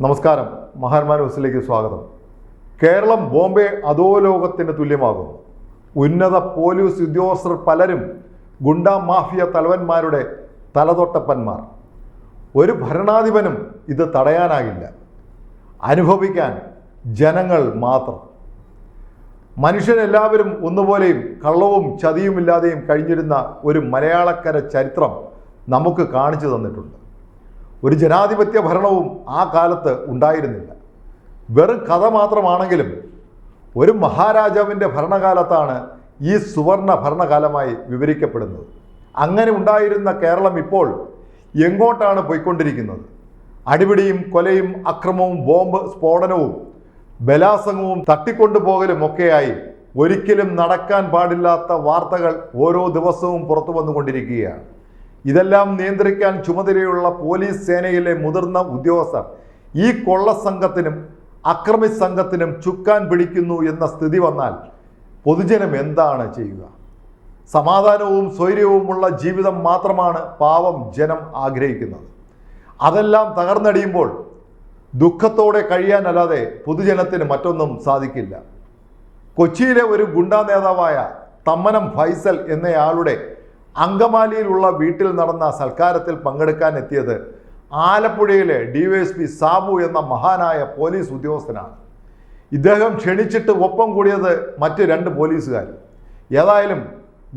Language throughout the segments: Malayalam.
നമസ്കാരം, മഹാന്മാ ന്യൂസിലേക്ക് സ്വാഗതം. കേരളം ബോംബെ അധോലോകത്തിന് തുല്യമാകുന്നു. ഉന്നത പോലീസ് ഉദ്യോഗസ്ഥർ പലരും ഗുണ്ടാ മാഫിയ തലവന്മാരുടെ തലതൊട്ടപ്പന്മാർ. ഒരു ഭരണാധിപനും ഇത് തടയാനാകില്ല. അനുഭവിക്കാൻ ജനങ്ങൾ മാത്രം. മനുഷ്യരെല്ലാവരും ഒന്നുപോലെയും കള്ളവും ചതിയുമില്ലാതെയും കഴിഞ്ഞിരുന്ന ഒരു മലയാളക്കര ചരിത്രം നമുക്ക് കാണിച്ചു തന്നിട്ടുണ്ട്. ഒരു ജനാധിപത്യ ഭരണവും ആ കാലത്ത് ഉണ്ടായിരുന്നില്ല. വെറും കഥ മാത്രമാണെങ്കിലും ഒരു മഹാരാജാവിൻ്റെ ഭരണകാലത്താണ് ഈ സുവർണ ഭരണകാലമായി വിവരിക്കപ്പെടുന്നത്. അങ്ങനെ ഉണ്ടായിരുന്ന കേരളം ഇപ്പോൾ എങ്ങോട്ടാണ് പോയിക്കൊണ്ടിരിക്കുന്നത്? അടിപിടിയും കൊലയും അക്രമവും ബോംബ് സ്ഫോടനവും ബലാത്സംഗവും തട്ടിക്കൊണ്ടുപോകലും ഒക്കെയായി ഒരിക്കലും നടക്കാൻ പാടില്ലാത്ത വാർത്തകൾ ഓരോ ദിവസവും പുറത്തു വന്നുകൊണ്ടിരിക്കുകയാണ്. ഇതെല്ലാം നിയന്ത്രിക്കാൻ ചുമതലയുള്ള പോലീസ് സേനയിലെ മുതിർന്ന ഉദ്യോഗസ്ഥർ ഈ കൊള്ളസംഘത്തിനും അക്രമി സംഘത്തിനും ചുക്കാൻ പിടിക്കുന്നു എന്ന സ്ഥിതി വന്നാൽ പൊതുജനം എന്താണ് ചെയ്യുക? സമാധാനവും സ്വൈര്യവുമുള്ള ജീവിതം മാത്രമാണ് പാവം ജനം ആഗ്രഹിക്കുന്നത്. അതെല്ലാം തകർന്നടിയുമ്പോൾ ദുഃഖത്തോടെ കഴിയാനല്ലാതെ പൊതുജനത്തിന് മറ്റൊന്നും സാധിക്കില്ല. കൊച്ചിയിലെ ഒരു ഗുണ്ടാ നേതാവായ തമ്മനം ഫൈസൽ എന്നയാളുടെ അങ്കമാലിയിലുള്ള വീട്ടിൽ നടന്ന സൽക്കാരത്തിൽ പങ്കെടുക്കാൻ എത്തിയത് ആലപ്പുഴയിലെ ഡിവൈഎസ്പി സാബു എന്ന മഹാനായ പോലീസ് ഉദ്യോഗസ്ഥനാണ്. ഇദ്ദേഹം ക്ഷണിച്ചിട്ട് ഒപ്പം കൂടിയത് മറ്റ് 2 പോലീസുകാർ. ഏതായാലും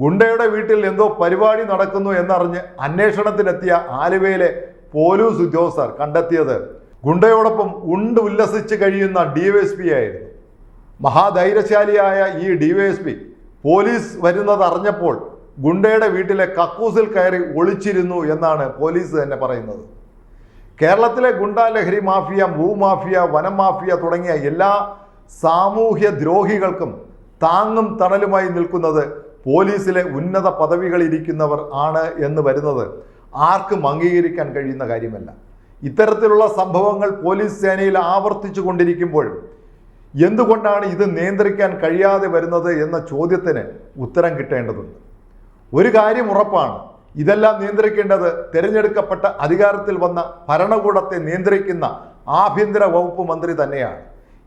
ഗുണ്ടയുടെ വീട്ടിൽ എന്തോ പരിപാടി നടക്കുന്നു എന്നറിഞ്ഞ് അന്വേഷണത്തിനെത്തിയ ആലുവയിലെ പോലീസ് ഉദ്യോഗസ്ഥർ കണ്ടെത്തിയത് ഗുണ്ടയോടൊപ്പം ഉല്ലസിച്ച് കഴിയുന്ന ഡിവൈഎസ്പി ആയിരുന്നു. മഹാധൈര്യശാലിയായ ഈ ഡിവൈഎസ്പി പോലീസ് വരുന്നത് അറിഞ്ഞപ്പോൾ ഗുണ്ടയുടെ വീട്ടിലെ കക്കൂസിൽ കയറി ഒളിച്ചിരുന്നു എന്നാണ് പോലീസ് തന്നെ പറയുന്നത്. കേരളത്തിലെ ഗുണ്ടാ ലഹരി മാഫിയ, ഭൂമാഫിയ, വനം മാഫിയ തുടങ്ങിയ എല്ലാ സാമൂഹ്യ ദ്രോഹികൾക്കും താങ്ങും തണലുമായി നിൽക്കുന്നത് പോലീസിലെ ഉന്നത പദവികളിരിക്കുന്നവർ ആണ് എന്ന് വരുന്നത് ആർക്കും അംഗീകരിക്കാൻ കഴിയുന്ന കാര്യമല്ല. ഇത്തരത്തിലുള്ള സംഭവങ്ങൾ പോലീസ് സേനയിൽ ആവർത്തിച്ചു കൊണ്ടിരിക്കുമ്പോഴും എന്തുകൊണ്ടാണ് ഇത് നിയന്ത്രിക്കാൻ കഴിയാതെ വരുന്നത് എന്ന ചോദ്യത്തിന് ഉത്തരം കിട്ടേണ്ടതുണ്ട്. ഒരു കാര്യം ഉറപ്പാണ്, ഇതെല്ലാം നിയന്ത്രിക്കേണ്ടത് തിരഞ്ഞെടുക്കപ്പെട്ട അധികാരത്തിൽ വന്ന ഭരണകൂടത്തെ നിയന്ത്രിക്കുന്ന ആഭ്യന്തര വകുപ്പ് മന്ത്രി തന്നെയാണ്.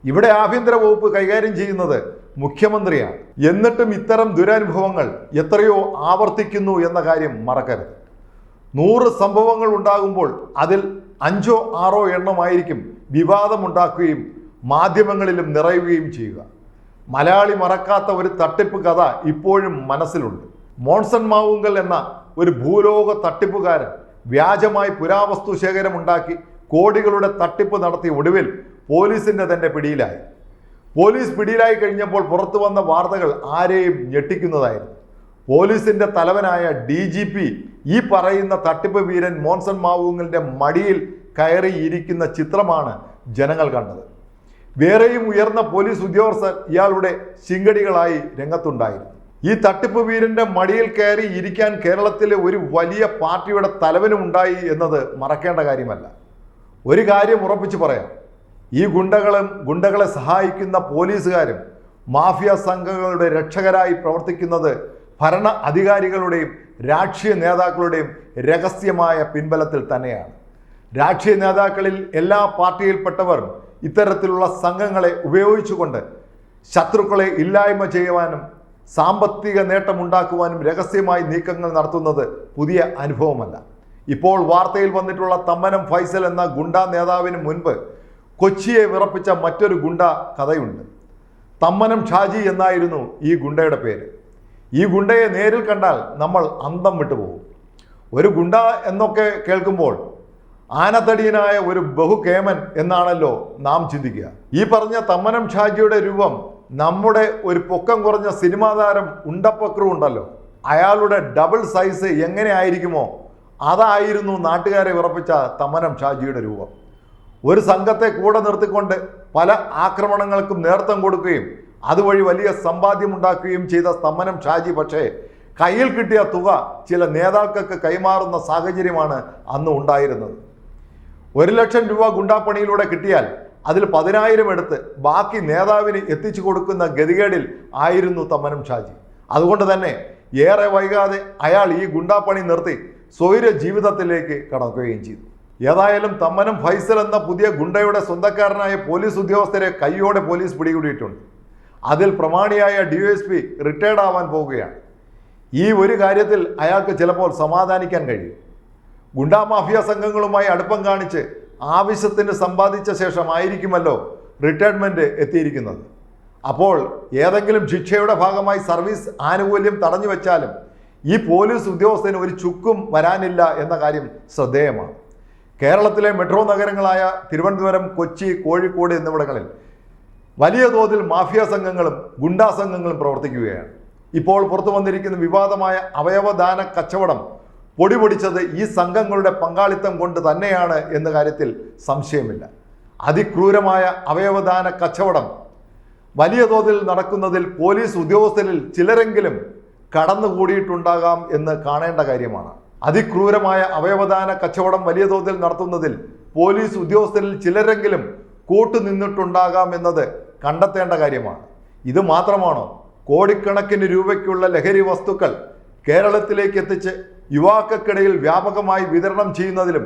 ഇവിടെ ആഭ്യന്തര വകുപ്പ് കൈകാര്യം ചെയ്യുന്നത് മുഖ്യമന്ത്രിയാണ്. എന്നിട്ടും ഇത്തരം ദുരനുഭവങ്ങൾ എത്രയോ ആവർത്തിക്കുന്നു എന്ന കാര്യം മറക്കരുത്. 100 സംഭവങ്ങൾ ഉണ്ടാകുമ്പോൾ അതിൽ 5ഓ 6ഓ എണ്ണമായിരിക്കും വിവാദമുണ്ടാക്കുകയും മാധ്യമങ്ങളിലും നിറയുകയും ചെയ്യുക. മലയാളി മറക്കാത്ത ഒരു തട്ടിപ്പ് കഥ ഇപ്പോഴും മനസ്സിലുണ്ട്. മോൺസൺ മാവുങ്കൽ എന്ന ഒരു ഭൂലോക തട്ടിപ്പുകാരൻ വ്യാജമായി പുരാവസ്തു ശേഖരം ഉണ്ടാക്കി കോടികളുടെ തട്ടിപ്പ് നടത്തിയ ഒടുവിൽ പോലീസിന്റെ തന്നെ പിടിയിലായി. പോലീസ് പിടിയിലായി കഴിഞ്ഞപ്പോൾ പുറത്തു വന്ന വാർത്തകൾ ആരെയും ഞെട്ടിക്കുന്നതായിരുന്നു. പോലീസിന്റെ തലവനായ DGP ഈ പറയുന്ന തട്ടിപ്പ് വീരൻ മോൺസൺ മാവുങ്കലിന്റെ മടിയിൽ കയറിയിരിക്കുന്ന ചിത്രമാണ് ജനങ്ങൾ കണ്ടത്. വേറെയും ഉയർന്ന പോലീസ് ഉദ്യോഗസ്ഥർ ഇയാളുടെ ശിങ്കടികളായി രംഗത്തുണ്ടായിരുന്നു. ഈ തട്ടിപ്പ് വീരന്റെ മടിയിൽ കയറി ഇരിക്കാൻ കേരളത്തിലെ ഒരു വലിയ പാർട്ടിയുടെ തലവനും ഉണ്ടായി എന്നത് മറക്കേണ്ട കാര്യമല്ല. ഒരു കാര്യം ഉറപ്പിച്ചു പറയാം, ഈ ഗുണ്ടകളെ സഹായിക്കുന്ന പോലീസുകാരും മാഫിയ സംഘങ്ങളുടെ രക്ഷകരായി പ്രവർത്തിക്കുന്നത് ഭരണ അധികാരികളുടെയും രാഷ്ട്രീയ നേതാക്കളുടെയും രഹസ്യമായ പിൻബലത്തിൽ തന്നെയാണ്. രാഷ്ട്രീയ നേതാക്കളിൽ എല്ലാ പാർട്ടിയിൽപ്പെട്ടവർ ഇത്തരത്തിലുള്ള സംഘങ്ങളെ ഉപയോഗിച്ചുകൊണ്ട് ശത്രുക്കളെ ഇല്ലായ്മ ചെയ്യുവാനും സാമ്പത്തിക നേട്ടമുണ്ടാക്കുവാനും രഹസ്യമായി നീക്കങ്ങൾ നടത്തുന്നത് പുതിയ അനുഭവമല്ല. ഇപ്പോൾ വാർത്തയിൽ വന്നിട്ടുള്ള തമ്മനം ഫൈസൽ എന്ന ഗുണ്ടാ നേതാവിന് മുൻപ് കൊച്ചിയെ വിറപ്പിച്ച മറ്റൊരു ഗുണ്ട കഥയുണ്ട്. തമ്മനം ഷാജി എന്നായിരുന്നു ഈ ഗുണ്ടയുടെ പേര്. ഈ ഗുണ്ടയെ നേരിൽ കണ്ടാൽ നമ്മൾ അന്തം വിട്ടുപോകും. ഒരു ഗുണ്ട എന്നൊക്കെ കേൾക്കുമ്പോൾ ആനത്തടിയനായ ഒരു ബഹുകേമൻ എന്നാണല്ലോ നാം ചിന്തിക്കുക. ഈ പറഞ്ഞ തമ്മനം ഷാജിയുടെ രൂപം നമ്മുടെ ഒരു പൊക്കം കുറഞ്ഞ സിനിമാ താരം ഉണ്ടപ്പക്രു ഉണ്ടല്ലോ, അയാളുടെ ഡബിൾ സൈസ് എങ്ങനെ ആയിരിക്കുമോ അതായിരുന്നു നാട്ടുകാരെ വിറപ്പിച്ച തമ്മനം ഷാജിയുടെ രൂപം. ഒരു സംഘത്തെ കൂടെ നിർത്തിക്കൊണ്ട് പല ആക്രമണങ്ങൾക്കും നേതൃത്വം കൊടുക്കുകയും അതുവഴി വലിയ സമ്പാദ്യമുണ്ടാക്കുകയും ചെയ്ത തമ്മനം ഷാജി പക്ഷേ കയ്യിൽ കിട്ടിയ തുക ചില നേതാക്കൾക്ക് കൈമാറുന്ന സാഹചര്യമാണ് അന്ന് ഉണ്ടായിരുന്നത്. 1 ലക്ഷം രൂപ ഗുണ്ടാപ്പണിയിലൂടെ കിട്ടിയാൽ അതിൽ 10,000 എടുത്ത് ബാക്കി നേതാവിന് എത്തിച്ചു കൊടുക്കുന്ന ഗതികേടിൽ ആയിരുന്നു തമ്മനം ഷാജി. അതുകൊണ്ട് തന്നെ ഏറെ വൈകാതെ അയാൾ ഈ ഗുണ്ടാപ്പണി നിർത്തി സ്വൈര ജീവിതത്തിലേക്ക് കടക്കുകയും ചെയ്തു. ഏതായാലും തമ്മനം ഫൈസൽ എന്ന പുതിയ ഗുണ്ടയുടെ സ്വന്തക്കാരനായ പോലീസ് ഉദ്യോഗസ്ഥരെ കയ്യോടെ പോലീസ് പിടികൂടിയിട്ടുണ്ട്. അതിൽ പ്രമാണിയായ DSP റിട്ടയർഡ് ആവാൻ പോവുകയാണ്. ഈ ഒരു കാര്യത്തിൽ അയാൾക്ക് ചിലപ്പോൾ സമാധാനിക്കാൻ കഴിയും. ഗുണ്ടാ മാഫിയ സംഘങ്ങളുമായി അടുപ്പം കാണിച്ച് ആവശ്യത്തിന് സമ്പാദിച്ച ശേഷമായിരിക്കുമല്ലോ റിട്ടയർമെൻറ്റ് എത്തിയിരിക്കുന്നത്. അപ്പോൾ ഏതെങ്കിലും ശിക്ഷയുടെ ഭാഗമായി സർവീസ് ആനുകൂല്യം തടഞ്ഞു വെച്ചാലും ഈ പോലീസ് ഉദ്യോഗസ്ഥന് ഒരു ചുക്കും വരാനില്ല എന്ന കാര്യം ശ്രദ്ധേയമാണ്. കേരളത്തിലെ മെട്രോ നഗരങ്ങളായ തിരുവനന്തപുരം, കൊച്ചി, കോഴിക്കോട് എന്നിവിടങ്ങളിൽ വലിയ തോതിൽ മാഫിയ സംഘങ്ങളും ഗുണ്ടാ സംഘങ്ങളും പ്രവർത്തിക്കുകയാണ്. ഇപ്പോൾ പുറത്തു വന്നിരിക്കുന്ന വിവാദമായ അവയവദാന കച്ചവടം പൊടിപൊടിച്ചത് ഈ സംഘങ്ങളുടെ പങ്കാളിത്തം കൊണ്ട് തന്നെയാണ് എന്ന കാര്യത്തിൽ സംശയമില്ല. അതിക്രൂരമായ അവയവദാന കച്ചവടം വലിയ തോതിൽ നടക്കുന്നതിൽ പോലീസ് ഉദ്യോഗസ്ഥരിൽ ചിലരെങ്കിലും കടന്നുകൂടിയിട്ടുണ്ടാകാം എന്ന് കാണേണ്ട കാര്യമാണ്. അതിക്രൂരമായ അവയവദാന കച്ചവടം വലിയ തോതിൽ നടത്തുന്നതിൽ പോലീസ് ഉദ്യോഗസ്ഥരിൽ ചിലരെങ്കിലും കൂട്ടുനിന്നിട്ടുണ്ടാകാം എന്നത് കണ്ടെത്തേണ്ട കാര്യമാണ്. ഇത് മാത്രമാണോ? കോടിക്കണക്കിന് രൂപയ്ക്കുള്ള ലഹരി വസ്തുക്കൾ കേരളത്തിലേക്ക് എത്തിച്ച് യുവാക്കൾക്കിടയിൽ വ്യാപകമായി വിതരണം ചെയ്യുന്നതിലും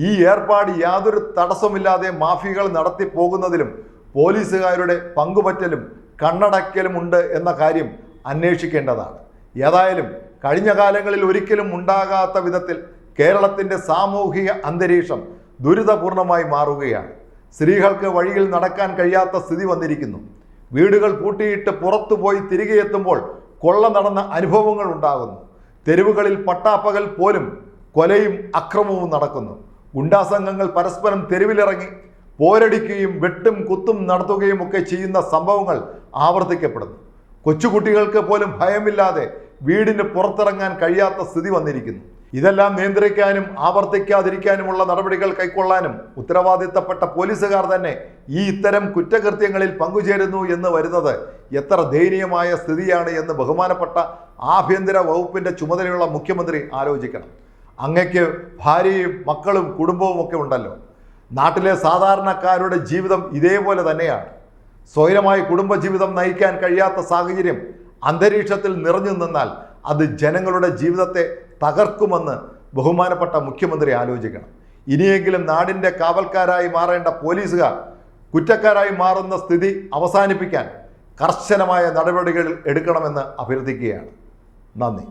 ഈ ഏർപ്പാട് യാതൊരു തടസ്സമില്ലാതെ മാഫിയകൾ നടത്തി പോകുന്നതിലും പോലീസുകാരുടെ പങ്കുപറ്റലും കണ്ണടയ്ക്കലും ഉണ്ട് എന്ന കാര്യം അന്വേഷിക്കേണ്ടതാണ്. ഏതായാലും കഴിഞ്ഞ കാലങ്ങളിൽ ഒരിക്കലും ഉണ്ടാകാത്ത വിധത്തിൽ കേരളത്തിൻ്റെ സാമൂഹിക അന്തരീക്ഷം ദുരിതപൂർണമായി മാറുകയാണ്. സ്ത്രീകൾക്ക് വഴിയിൽ നടക്കാൻ കഴിയാത്ത സ്ഥിതി വന്നിരിക്കുന്നു. വീടുകൾ പൂട്ടിയിട്ട് പുറത്തുപോയി തിരികെ എത്തുമ്പോൾ കൊള്ള നടന്ന അനുഭവങ്ങൾ ഉണ്ടാകുന്നു. തെരുവുകളിൽ പട്ടാപ്പകൽ പോലും കൊലയും അക്രമവും നടക്കുന്നു. ഗുണ്ടാസംഘങ്ങൾ പരസ്പരം തെരുവിലിറങ്ങി പോരടിക്കുകയും വെട്ടും കുത്തും നടത്തുകയും ഒക്കെ ചെയ്യുന്ന സംഭവങ്ങൾ ആവർത്തിക്കപ്പെടുന്നു. കൊച്ചുകുട്ടികൾക്ക് പോലും ഭയമില്ലാതെ വീടിന് പുറത്തിറങ്ങാൻ കഴിയാത്ത സ്ഥിതി വന്നിരിക്കുന്നു. ഇതെല്ലാം നിയന്ത്രിക്കാനും ആവർത്തിക്കാതിരിക്കാനുമുള്ള നടപടികൾ കൈക്കൊള്ളാനും ഉത്തരവാദിത്തപ്പെട്ട പോലീസുകാർ തന്നെ ഈ ഇത്തരം കുറ്റകൃത്യങ്ങളിൽ പങ്കുചേരുന്നു എന്ന് വരുന്നത് എത്ര ദയനീയമായ സ്ഥിതിയാണ് എന്ന് ബഹുമാനപ്പെട്ട ആഭ്യന്തര വകുപ്പിൻ്റെ ചുമതലയുള്ള മുഖ്യമന്ത്രി ആലോചിക്കണം. അങ്ങയ്ക്ക് ഭാര്യയും മക്കളും കുടുംബവും ഒക്കെ ഉണ്ടല്ലോ. നാട്ടിലെ സാധാരണക്കാരുടെ ജീവിതം ഇതേപോലെ തന്നെയാണ്. സ്വൈരമായി കുടുംബജീവിതം നയിക്കാൻ കഴിയാത്ത സാഹചര്യം അന്തരീക്ഷത്തിൽ നിറഞ്ഞു നിന്നാൽ അത് ജനങ്ങളുടെ ജീവിതത്തെ തകർക്കുമെന്ന് ബഹുമാനപ്പെട്ട മുഖ്യമന്ത്രി ആലോചിക്കണം. ഇനിയെങ്കിലും നാടിൻ്റെ കാവൽക്കാരായി മാറേണ്ട പോലീസുകാർ കുറ്റക്കാരായി മാറുന്ന സ്ഥിതി അവസാനിപ്പിക്കാൻ കർശനമായ നടപടികൾ എടുക്കണമെന്ന് അഭ്യർത്ഥിക്കുകയാണ്. നന്ദി.